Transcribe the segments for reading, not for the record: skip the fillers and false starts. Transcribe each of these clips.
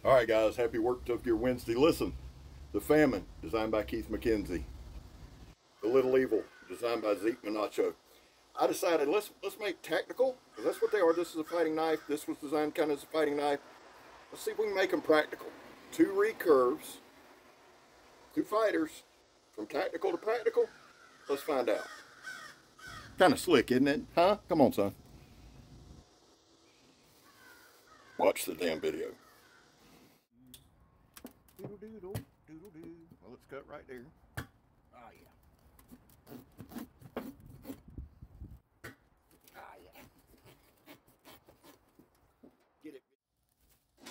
All right, guys, happy Work Tough Gear Wednesday. Listen, the FAMINE, designed by Keith Michenzie. The Little Evil, designed by Zeke, Menacho. I decided let's make tactical, because that's what they are. This is a fighting knife. This was designed kind of as a fighting knife. Let's see if we can make them practical. 2 recurves, 2 fighters, from tactical to practical. Let's find out. Kind of slick, isn't it? Huh? Come on, son. Watch the damn video. Doodle-doodle, doodle-doo. Well, it's cut right there. Ah, yeah. Ah, yeah. Get it.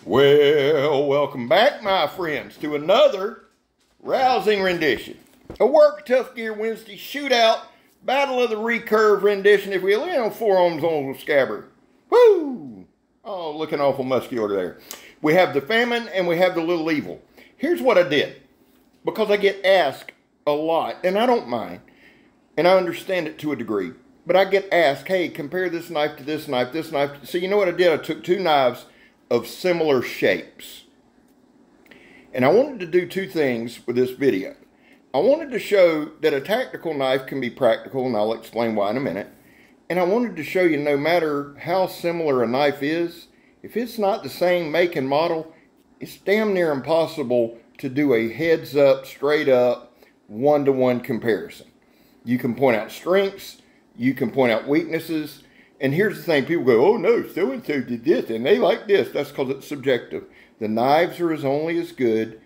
Well, welcome back, my friends, to another rousing rendition. A Work Tough Gear Wednesday shootout, Battle of the Recurve rendition, if we will, on forearms on the scabbard. Woo! Oh, looking awful muscular there. We have the FAMINE and we have the Little Evil. Here's what I did, because I get asked a lot, and I don't mind, and I understand it to a degree, but I get asked, hey, compare this knife to this knife, this knife. So you know what I did? I took 2 knives of similar shapes, and I wanted to do 2 things with this video. I wanted to show that a tactical knife can be practical, and I'll explain why in a minute, and I wanted to show you no matter how similar a knife is, if it's not the same make and model, it's damn near impossible to do a heads up, straight up, one-to-one comparison. You can point out strengths, you can point out weaknesses, and here's the thing, people go, oh no, so-and-so did this, and they like this. That's because it's subjective. The knives are only as good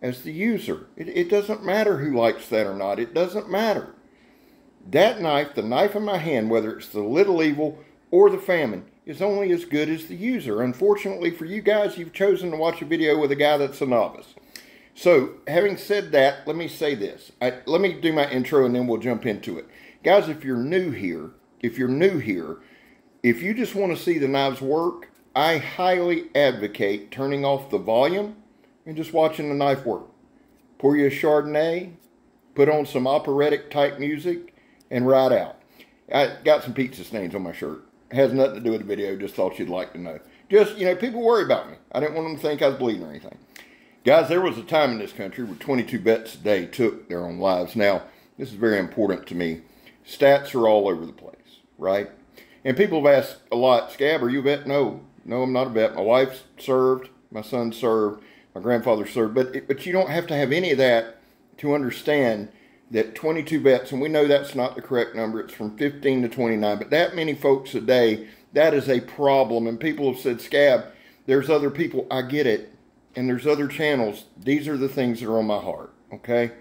as the user. It doesn't matter who likes that or not. It doesn't matter. That knife, the knife in my hand, whether it's the Little Evil or the FAMINE, is only as good as the user. Unfortunately for you guys, you've chosen to watch a video with a guy that's a novice. So, having said that, let me say this. Let me do my intro and then we'll jump into it. Guys, if you're new here, if you just want to see the knives work, I highly advocate turning off the volume and just watching the knife work. Pour you a Chardonnay, put on some operatic type music, and ride out. I got some pizza stains on my shirt. Has nothing to do with the video, just thought you'd like to know. Just, you know, people worry about me. I didn't want them to think I was bleeding or anything. Guys, there was a time in this country where 22 vets a day took their own lives. Now, this is very important to me. Stats are all over the place, right? And people have asked a lot, Scab, are you a vet? No, I'm not a vet. My wife served, my son served, my grandfather served. But you don't have to have any of that to understand that 22 vets, and we know that's not the correct number, it's from 15 to 29, but that many folks a day, that is a problem. And people have said, Scab, there's other people, I get it, and there's other channels. These are the things that are on my heart, okay?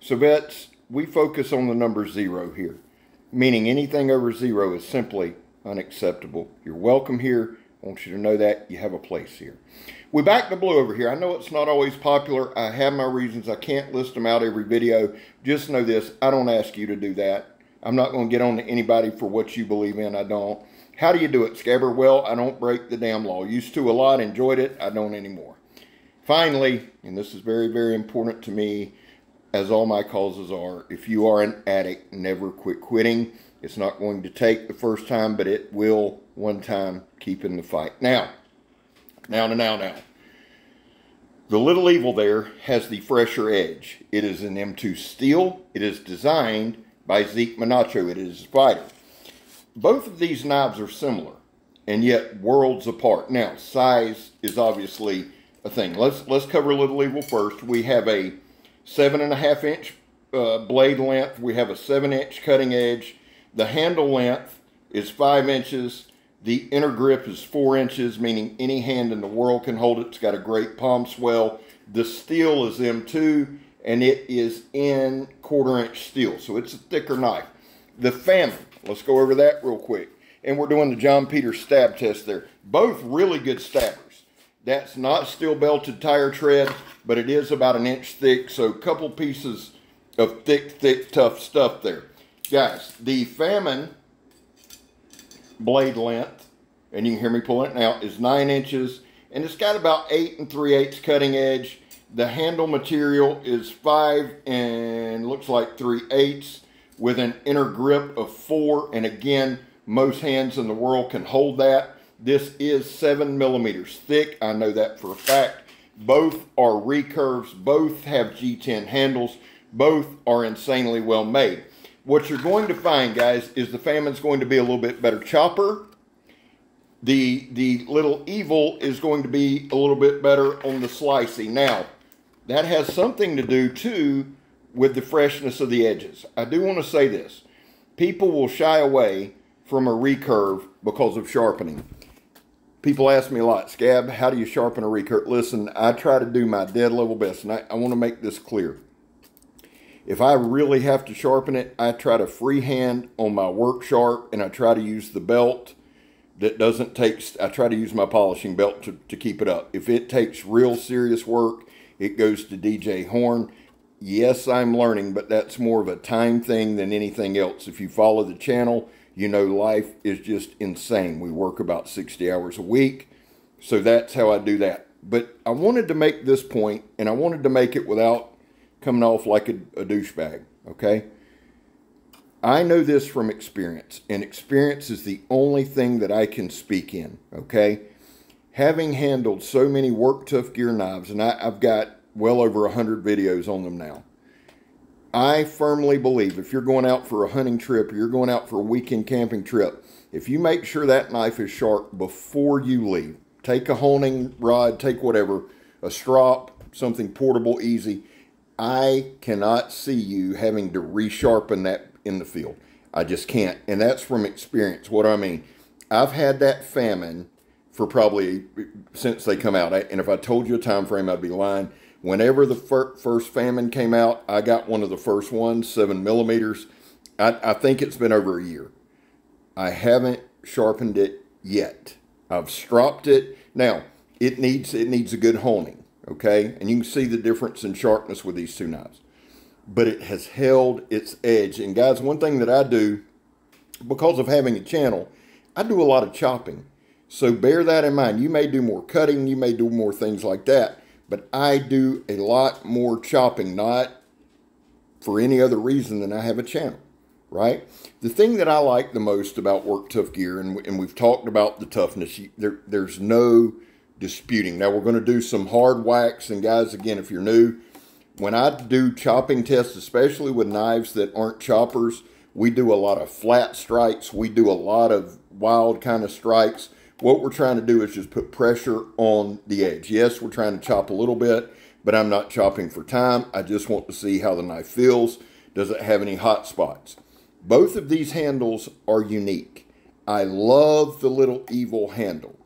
So vets, we focus on the number 0 here, meaning anything over 0 is simply unacceptable. You're welcome here. I want you to know that you have a place here. We're back to blue over here. I know it's not always popular. I have my reasons. I can't list them out every video. Just know this. I don't ask you to do that. I'm not going to get on to anybody for what you believe in. I don't. How do you do it, Scabber? Well, I don't break the damn law. Used to a lot. Enjoyed it. I don't anymore. Finally, and this is very, very important to me, as all my causes are, if you are an addict, never quit quitting. It's not going to take the first time, but it will one time keep in the fight. Now. The Little Evil there has the fresher edge. It is an M2 steel. It is designed by Zeke Menacho. It is a fighter. Both of these knives are similar, and yet worlds apart. Now, size is obviously a thing. Let's cover Little Evil first. We have a 7.5 inch blade length. We have a 7 inch cutting edge. The handle length is 5 inches. The inner grip is 4 inches, meaning any hand in the world can hold it. It's got a great palm swell. The steel is M2, and it is in 1/4 inch steel, so it's a thicker knife. The FAMINE, let's go over that real quick. And we're doing the John Peters stab test there. Both really good stabbers. That's not steel belted tire tread, but it is about 1 inch thick, so a couple pieces of thick, tough stuff there. Guys, the FAMINE blade length, and you can hear me pulling it now, is 9 inches, and it's got about 8 3/8 cutting edge. The handle material is 5 and looks like 3/8 with an inner grip of 4, and again, most hands in the world can hold that. This is 7 millimeters thick. I know that for a fact. Both are recurves. Both have G10 handles. Both are insanely well made. What you're going to find, guys, is the FAMINE's going to be a little bit better chopper. The Little Evil is going to be a little bit better on the slicing. Now, that has something to do, too, with the freshness of the edges. I do want to say this. People will shy away from a recurve because of sharpening. People ask me a lot, Scab, how do you sharpen a recurve? Listen, I try to do my dead level best, and I want to make this clear. If I really have to sharpen it, I try to freehand on my work sharp, and I try to use the belt that doesn't take, I try to use my polishing belt to keep it up. If it takes real serious work, it goes to DJ Horn. Yes, I'm learning, but that's more of a time thing than anything else. If you follow the channel, you know life is just insane. We work about 60 hours a week, so that's how I do that. But I wanted to make this point, and I wanted to make it without coming off like a douchebag, okay? I know this from experience, and experience is the only thing that I can speak in, okay? Having handled so many Work Tuff Gear knives, and I've got well over 100 videos on them now, I firmly believe if you're going out for a hunting trip or you're going out for a weekend camping trip, if you make sure that knife is sharp before you leave, take a honing rod, take whatever, a strop, something portable, easy, I cannot see you having to resharpen that in the field. I just can't. And that's from experience. What do I mean? I've had that FAMINE for probably since they come out. And if I told you a time frame, I'd be lying. Whenever the first FAMINE came out, I got one of the first ones, 7mm. I think it's been over a year. I haven't sharpened it yet. I've stropped it. Now, it needs a good honing. Okay, and you can see the difference in sharpness with these two knives. But it has held its edge. And guys, one thing that I do, because of having a channel, I do a lot of chopping. So bear that in mind. You may do more cutting, you may do more things like that, but I do a lot more chopping, not for any other reason than I have a channel, right? The thing that I like the most about Work Tuff Gear, and we've talked about the toughness, there's no disputing. Now we're going to do some hard wax, and guys, again, if you're new, when I do chopping tests, especially with knives that aren't choppers, we do a lot of flat strikes. We do a lot of wild kind of strikes. What we're trying to do is just put pressure on the edge. Yes, we're trying to chop a little bit, but I'm not chopping for time. I just want to see how the knife feels. Does it have any hot spots? Both of these handles are unique. I love the Little Evil handle.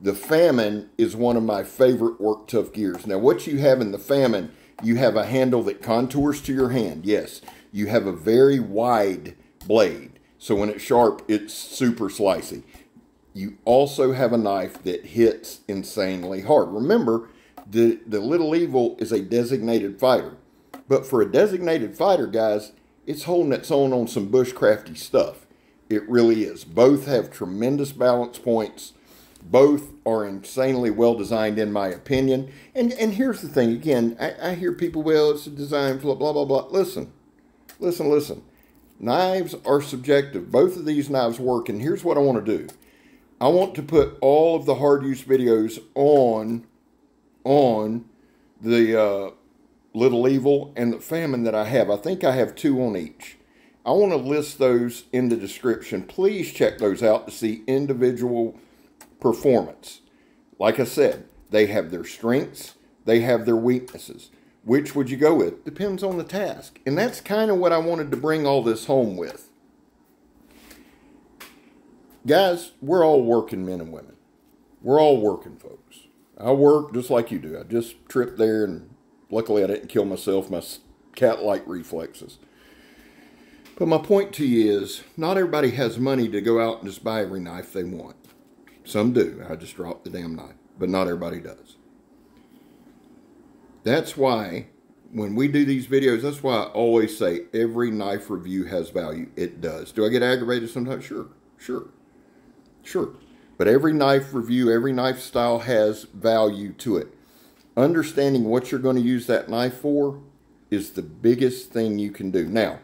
The FAMINE is one of my favorite Work Tuff gears. Now, what you have in the FAMINE, you have a handle that contours to your hand. Yes, you have a very wide blade. So when it's sharp, it's super slicey. You also have a knife that hits insanely hard. Remember, the Little Evil is a designated fighter. But for a designated fighter, guys, it's holding its own on some bushcrafty stuff. It really is. Both have tremendous balance points. Both are insanely well designed, in my opinion. And here's the thing. Again, I hear people, well, it's a design flaw, blah, blah, blah. Listen. Knives are subjective. Both of these knives work. And here's what I want to do. I want to put all of the hard use videos on the Little Evil and the FAMINE that I have. I think I have 2 on each. I want to list those in the description. Please check those out to see individual performance. Like I said, they have their strengths, they have their weaknesses. Which would you go with? Depends on the task. And that's kind of what I wanted to bring all this home with. Guys, we're all working men and women. We're all working folks. I work just like you do. I just tripped there, and luckily I didn't kill myself, my cat-like reflexes. But my point to you is, not everybody has money to go out and just buy every knife they want. Some do. I just dropped the damn knife. But not everybody does. That's why, when we do these videos, that's why I always say every knife review has value. It does. Do I get aggravated sometimes? Sure. But every knife review, every knife style has value to it. Understanding what you're going to use that knife for is the biggest thing you can do. Now,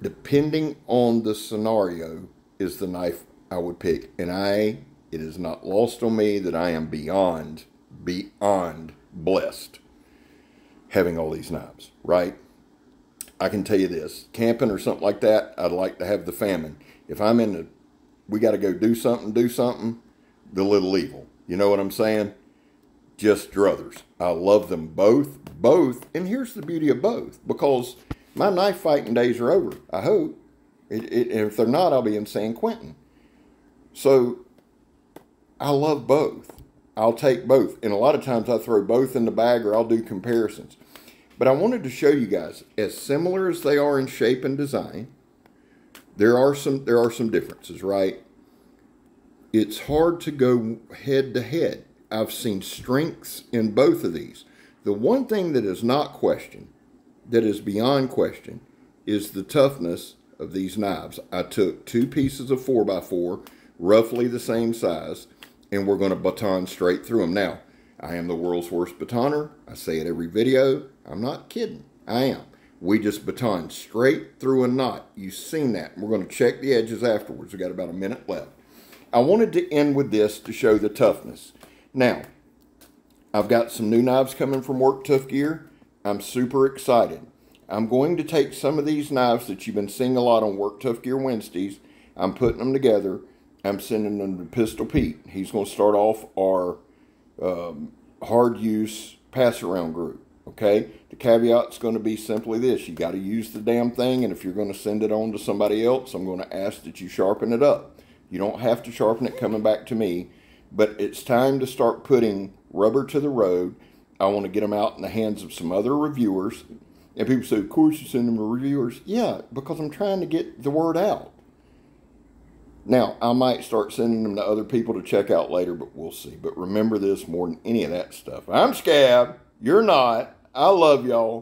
depending on the scenario, is the knife I would pick. And it is not lost on me that I am beyond beyond blessed having all these knives, right? I can tell you this, camping or something like that, I'd like to have the FAMINE. If I'm in the, we got to go do something, the Little Evil. You know what I'm saying? Just druthers. I love them both. And here's the beauty of both, because my knife fighting days are over, I hope. And if they're not, I'll be in San Quentin. So I love both. I'll take both. And a lot of times I throw both in the bag, or I'll do comparisons. But I wanted to show you guys, as similar as they are in shape and design, there are some differences, right? It's hard to go head to head. I've seen strengths in both of these. The one thing that is not questioned, that is beyond question, is the toughness of these knives. I took 2 pieces of 4x4, roughly the same size, and we're going to baton straight through them. Now, I am the world's worst batoner. I say it every video. I'm not kidding. I am. We just baton straight through a knot. You've seen that. We're going to check the edges afterwards. We've got about a minute left. I wanted to end with this to show the toughness. Now, I've got some new knives coming from Work Tuff Gear. I'm super excited. I'm going to take some of these knives that you've been seeing a lot on Work Tuff Gear Wednesdays. I'm putting them together. I'm sending them to Pistol Pete. He's going to start off our hard use pass around group. Okay, the caveat's going to be simply this: you got to use the damn thing, and if you're going to send it on to somebody else, I'm going to ask that you sharpen it up. You don't have to sharpen it coming back to me, but it's time to start putting rubber to the road. I want to get them out in the hands of some other reviewers. And people say, of course you send them to reviewers. Yeah, because I'm trying to get the word out. Now, I might start sending them to other people to check out later, but we'll see. But remember this more than any of that stuff. I'm Scab. You're not. I love y'all.